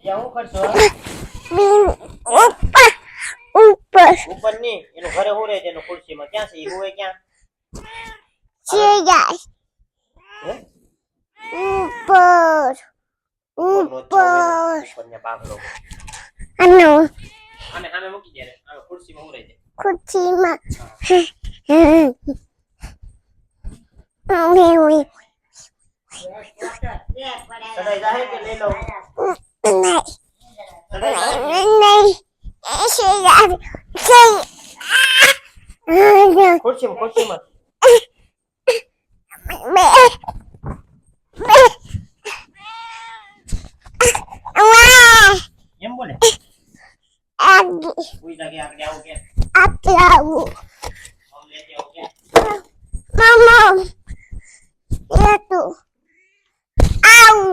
ત્યાં હું કરશો ઉપર ઉપર ની એનું ઘરે હું રહે છે એનું ખુરશીમાં ક્યાં છે ઈ હોવે ક્યાં છે જાય હે ઉપર ઉપર ને બાગલો આનો આને સામે મૂકી દે આ ખુરશીમાં હું રહે છે ખુરશીમાં સદાઈ જાહે કે લઈ લઉં ખુરશીમાં એમ બોલે કોઈ જગ્યાએ આગળ આવું કે આવું